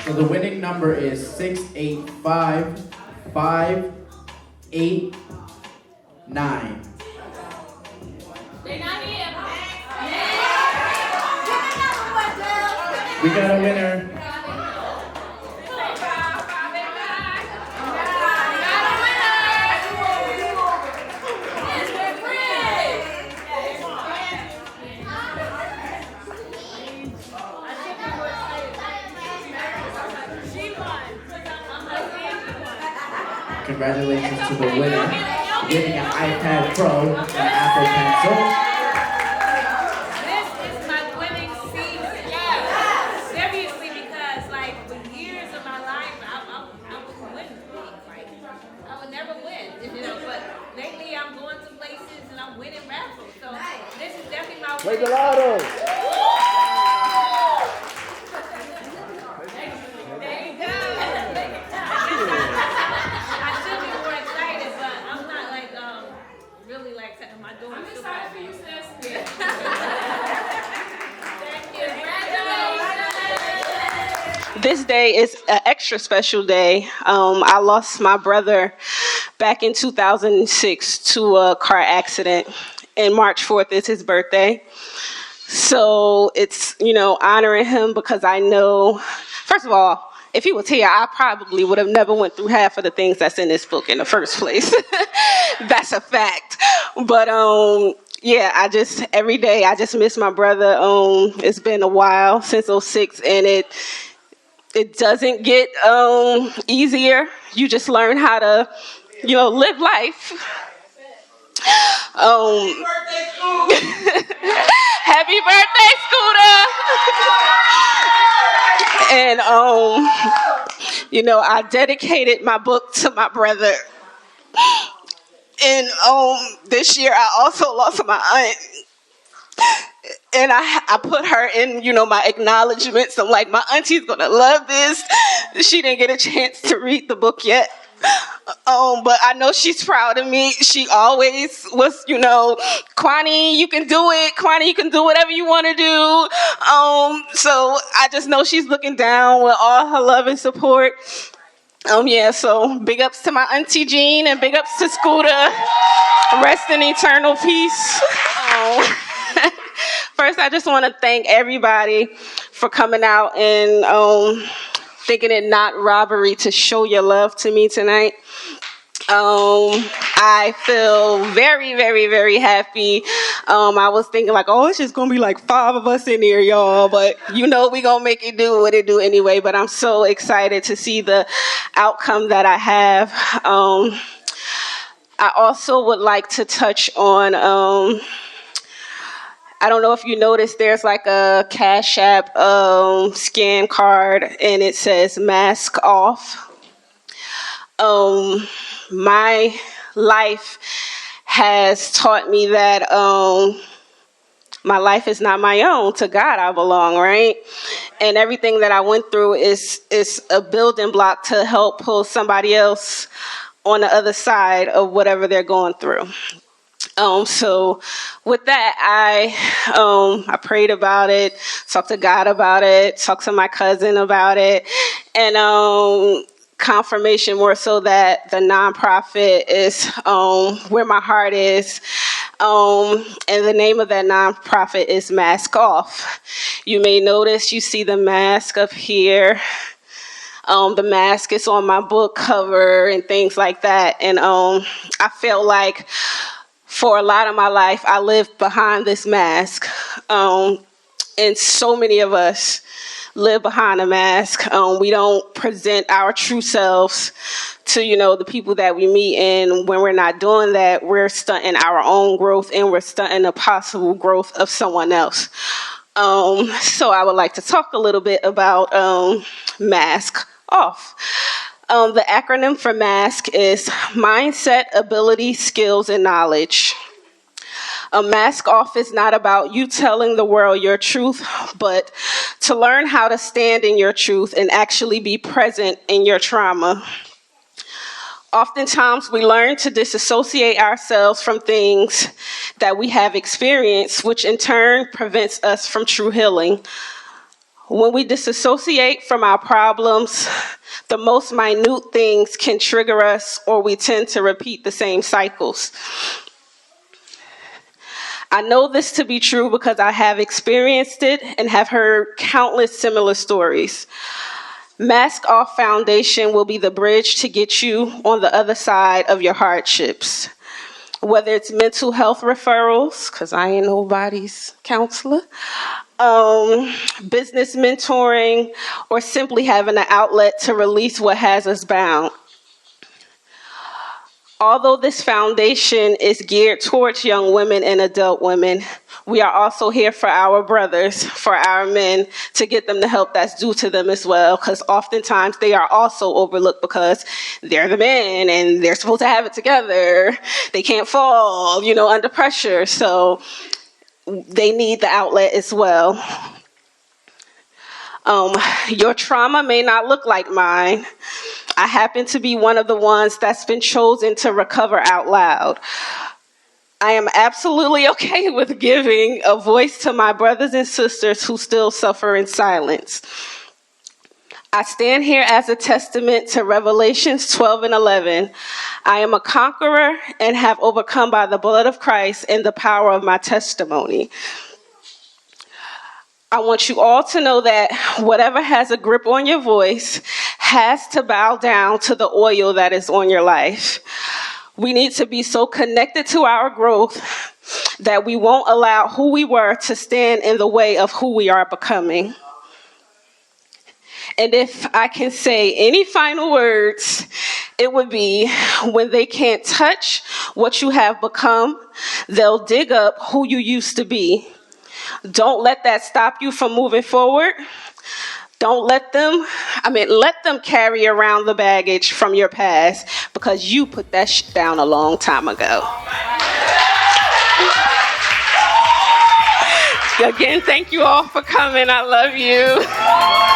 So the winning number is 685-589. They're not here. We got a winner. Congratulations to the winner, getting an iPad Pro and an Apple Pencil. This is my winning season. Yeah. Seriously, because for years of my life, I wouldn't win things. I would never win, But lately, I'm going to places and I'm winning raffles. So this is definitely my Play the lotto. There you go. I should be more excited, but I'm not really setting my door. this day is an extra special day. I lost my brother back in 2006 to a car accident, and March 4th is his birthday. So it's, honoring him because I know, first of all, if he was here, I probably would have never went through half of the things that's in this book in the first place. That's a fact. But yeah, every day I just miss my brother. It's been a while since '06, and it doesn't get easier. You just learn how to, live life. Happy birthday, Scooter! And I dedicated my book to my brother. And this year I also lost my aunt. And I put her in, my acknowledgments. I'm like, my auntie's gonna love this. She didn't get a chance to read the book yet. But I know she's proud of me. She always was, Kwani, you can do it. Kwani, you can do whatever you want to do. So I just know she's looking down with all her love and support. Yeah, so big ups to my auntie Jean and big ups to Scooter. Rest in eternal peace. First, I just want to thank everybody for coming out and thinking it not robbery to show your love to me tonight. I feel very, very, very happy. I was thinking like, it's just going to be like 5 of us in here, y'all. But, we going to make it do what it do anyway. But I'm so excited to see the outcome that I have. I also would like to touch on, I don't know if you noticed, there's like a Cash App scan card and it says mask off. My life has taught me that my life is not my own. To God I belong, right? And everything that I went through is a building block to help pull somebody else on the other side of whatever they're going through. So with that, I prayed about it, talked to God about it, talked to my cousin about it, and confirmation more so that the nonprofit is where my heart is. And the name of that nonprofit is Mask Off. You may notice you see the mask up here. The mask is on my book cover and things like that. And I felt like for a lot of my life, I lived behind this mask. And so many of us live behind a mask. We don't present our true selves to, the people that we meet. And when we're not doing that, we're stunting our own growth and we're stunting the possible growth of someone else. So I would like to talk a little bit about Mask Off. The acronym for MASK is Mindset, Ability, Skills, and Knowledge. A mask off is not about you telling the world your truth, but to learn how to stand in your truth and actually be present in your trauma. Oftentimes, we learn to disassociate ourselves from things that we have experienced, which in turn prevents us from true healing. When we disassociate from our problems, the most minute things can trigger us, or we tend to repeat the same cycles. I know this to be true because I have experienced it and have heard countless similar stories. Mask Off Foundation will be the bridge to get you on the other side of your hardships. Whether it's mental health referrals, because I ain't nobody's counselor, business mentoring, or simply having an outlet to release what has us bound. Although this foundation is geared towards young women and adult women, we are also here for our brothers, for our men, to get them the help that's due to them as well, because oftentimes they are also overlooked because they're the men and they're supposed to have it together. They can't fall, under pressure, so they need the outlet as well. Your trauma may not look like mine. I happen to be one of the ones that's been chosen to recover out loud. I am absolutely okay with giving a voice to my brothers and sisters who still suffer in silence. I stand here as a testament to Revelations 12 and 11. I am a conqueror and have overcome by the blood of Christ and the power of my testimony. I want you all to know that whatever has a grip on your voice has to bow down to the oil that is on your life. We need to be so connected to our growth that we won't allow who we were to stand in the way of who we are becoming. And if I can say any final words, it would be, when they can't touch what you have become, they'll dig up who you used to be. Don't let that stop you from moving forward. Don't let them carry around the baggage from your past, because you put that shit down a long time ago. Again, thank you all for coming. I love you.